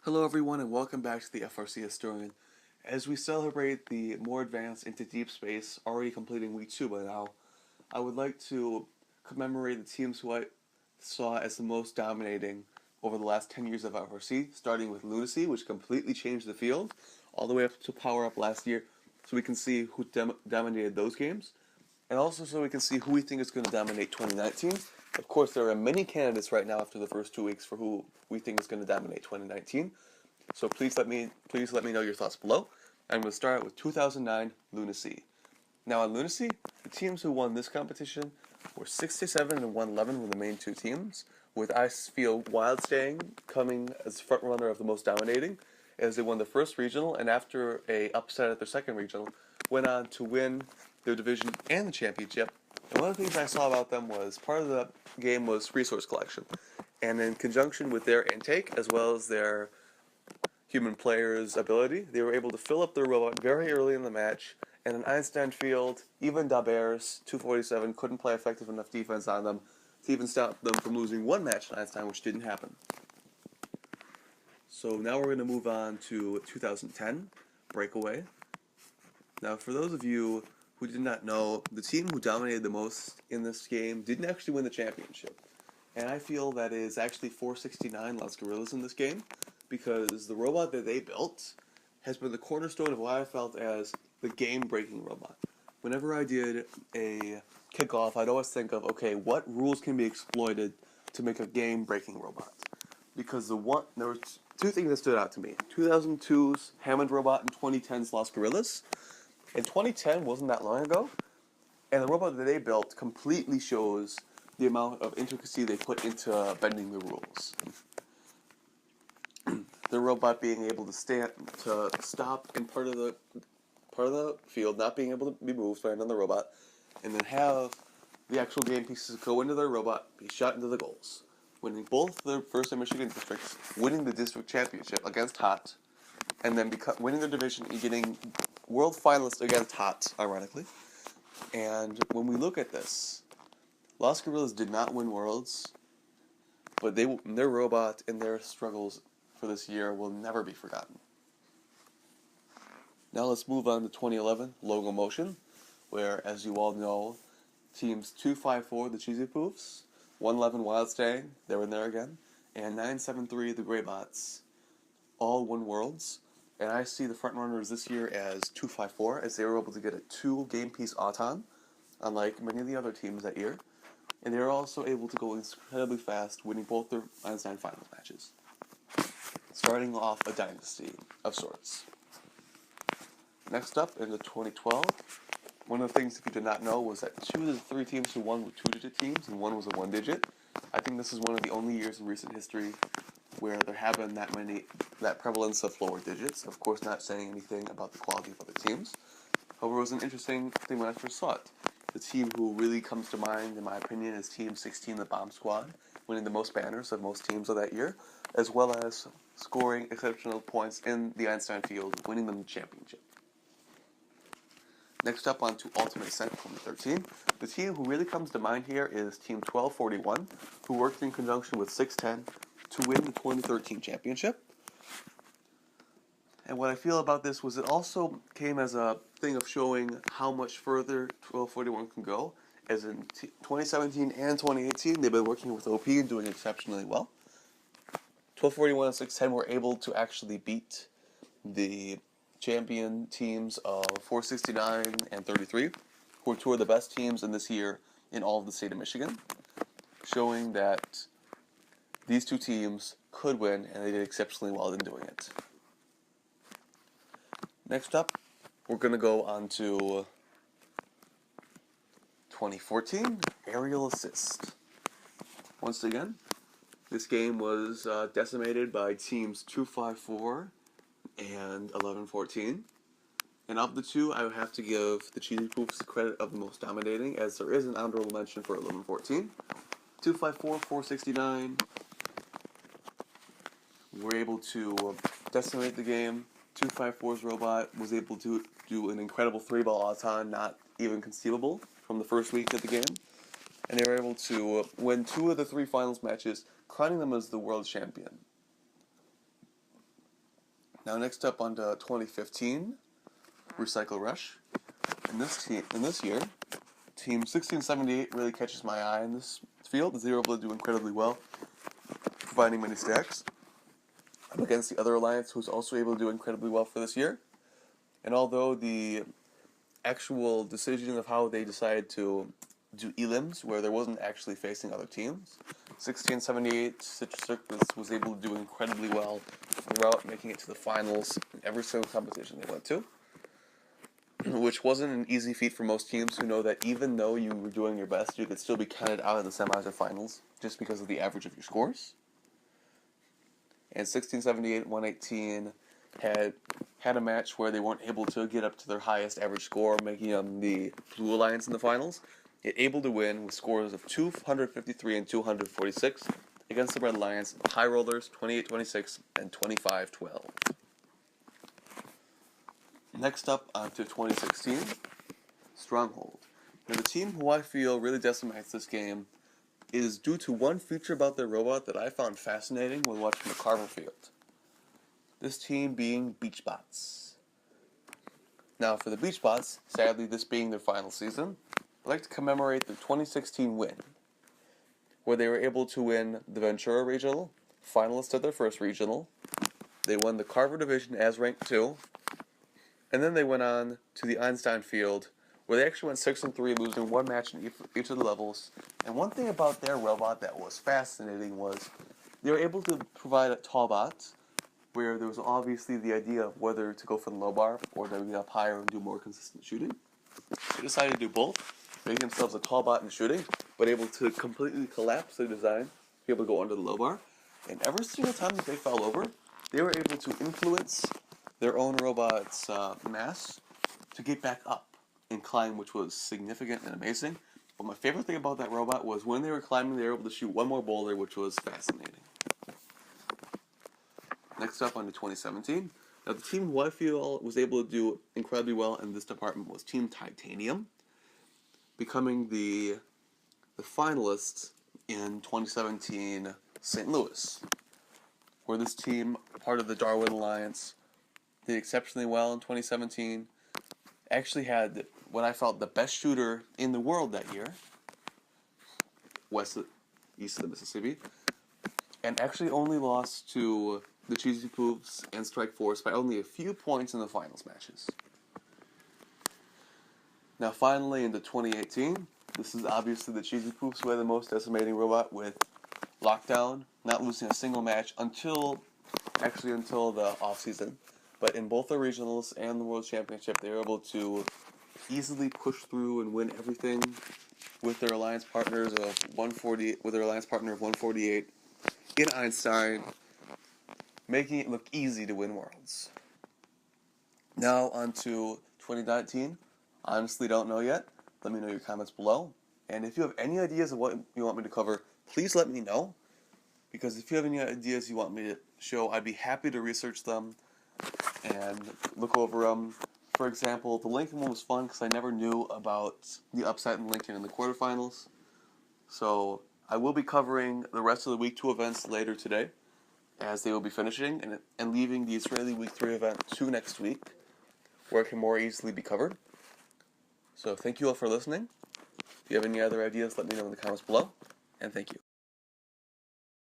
Hello, everyone, and welcome back to the FRC Historian. As we celebrate the more advanced into deep space, already completing week 2 by now, I would like to commemorate the teams who I saw as the most dominating over the last 10 years of FRC, starting with Lunacy, which completely changed the field, all the way up to Power Up last year, so we can see who dominated those games, and also so we can see who we think is going to dominate 2019. Of course, there are many candidates right now after the first 2 weeks for who we think is going to dominate 2019. So please let me know your thoughts below. I'm going to start with 2009 Lunacy. Now on Lunacy, the teams who won this competition were 67 and 111 were the main two teams, with I feel Wild Staying coming as front runner of the most dominating, as they won the first regional and after a upset at their second regional, went on to win their division and the championship. And one of the things I saw about them was part of the game was resource collection, and in conjunction with their intake as well as their human players' ability, they were able to fill up their robot very early in the match, and in Einstein Field, even Daber's 247 couldn't play effective enough defense on them to even stop them from losing one match in Einstein, which didn't happen. So now we're going to move on to 2010, Breakaway. Now for those of you who did not know, the team who dominated the most in this game didn't actually win the championship. And I feel that is actually 469 Las Gorillas in this game, because the robot that they built has been the cornerstone of what I felt as the game-breaking robot. Whenever I did a kickoff, I'd always think of, okay, what rules can be exploited to make a game-breaking robot? Because there were two things that stood out to me. 2002's Hammond robot and 2010's Las Gorillas. And 2010 wasn't that long ago, and the robot that they built completely shows the amount of intricacy they put into bending the rules. The robot being able to stop in part of the field, not being able to be moved by another robot, and then have the actual game pieces go into their robot, be shot into the goals, winning both the First and Michigan districts, winning the district championship against Hot, and then winning their division and getting world finalists against Hot, ironically. And when we look at this, Las Gorillas did not win Worlds, but their robot and their struggles for this year will never be forgotten. Now let's move on to 2011 Logo Motion, where, as you all know, teams 254, the Cheesy Poofs, 111 Wild Staying, they were in there again, and 973, the Greybots, all won Worlds. And I see the frontrunners this year as 254, as they were able to get a 2-game piece Auton, unlike many of the other teams that year. And they were also able to go incredibly fast, winning both their Einstein Finals matches, starting off a dynasty of sorts. Next up, in the 2012, one of the things, if you did not know, was that 2 of the 3 teams who won were 2-digit teams, and 1 was a 1-digit. I think this is one of the only years in recent history where there have been that prevalence of lower digits. Of course, not saying anything about the quality of other teams. However, it was an interesting thing when I first saw it. The team who really comes to mind, in my opinion, is Team 16, the Bomb Squad, winning the most banners of most teams of that year, as well as scoring exceptional points in the Einstein Field, winning them the championship. Next up on to Ultimate Ascent 2013. The team who really comes to mind here is Team 1241, who worked in conjunction with 610 to win the 2013 championship. And what I feel about this was it also came as a thing of showing how much further 1241 can go. As in 2017 and 2018, they've been working with OP and doing exceptionally well. 1241 and 610 were able to actually beat the champion teams of 469 and 33, who are 2 of the best teams in this year in all of the state of Michigan, showing that these 2 teams could win, and they did exceptionally well in doing it. Next up, we're going to go on to 2014, Aerial Assist. Once again, this game was decimated by teams 254 and 1114. And of the 2, I would have to give the Cheesy Poofs the credit of the most dominating, as there is an honorable mention for 1114. 254, 469 were able to decimate the game. 254's robot was able to do an incredible 3-ball Auton, not even conceivable from the first week of the game. And they were able to win 2 of the 3 finals matches, crowning them as the world champion. Now next up on to 2015, Recycle Rush. In this year, Team 1678 really catches my eye in this field, as they were able to do incredibly well, providing many stacks. I'm against the other alliance, who's also able to do incredibly well for this year. And although the actual decision of how they decided to do elims, where there wasn't actually facing other teams, 1678 Citrus Circus was able to do incredibly well throughout, making it to the finals in every single competition they went to, which wasn't an easy feat for most teams who know that even though you were doing your best, you could still be counted out in the semis or finals just because of the average of your scores. And 1678 118 had a match where they weren't able to get up to their highest average score, making them the Blue Alliance in the finals. Yet able to win with scores of 253 and 246 against the Red Alliance, High Rollers 28-26 and 25-12. Next up onto 2016, Stronghold. Now the team who I feel really decimates this game is due to one feature about their robot that I found fascinating when watching the Carver field. This team being Beachbots. Now for the Beachbots, sadly this being their final season, I'd like to commemorate their 2016 win, where they were able to win the Ventura Regional, finalists at their first regional. They won the Carver Division as ranked 2, and then they went on to the Einstein field, where they actually went 6-3, losing one match in each of the levels. And one thing about their robot that was fascinating was they were able to provide a tall bot, where there was obviously the idea of whether to go for the low bar or to get up higher and do more consistent shooting. They decided to do both, making themselves a tall bot in shooting, but able to completely collapse their design, be able to go under the low bar. And every single time that they fell over, they were able to influence their own robot's mass to get back up and climb, which was significant and amazing. But my favorite thing about that robot was when they were climbing, they were able to shoot one more boulder, which was fascinating. Next up on to 2017. Now the team who I feel was able to do incredibly well in this department was Team Titanium, becoming the finalists in 2017 St. Louis, where this team, part of the Darwin Alliance, did exceptionally well in 2017. Actually had what I felt the best shooter in the world that year, east of the Mississippi, and actually only lost to the Cheesy Poofs and Strike Force by only a few points in the finals matches. Now finally into 2018, this is obviously the Cheesy Poofs who had the most decimating robot with Lockdown, not losing a single match until the off-season. But in both the regionals and the World Championship, they were able to easily push through and win everything with their alliance partners of 140, with their alliance partner of 148 in Einstein, making it look easy to win Worlds. Now on to 2019. Honestly, don't know yet. Let me know your comments below. And if you have any ideas of what you want me to cover, please let me know. Because if you have any ideas you want me to show, I'd be happy to research them and look over them. For example, the Lincoln one was fun because I never knew about the upset in Lincoln in the quarterfinals. So I will be covering the rest of the Week 2 events later today, as they will be finishing, and leaving the Israeli Week 3 event to next week, where it can more easily be covered. So thank you all for listening. If you have any other ideas, let me know in the comments below, and thank you.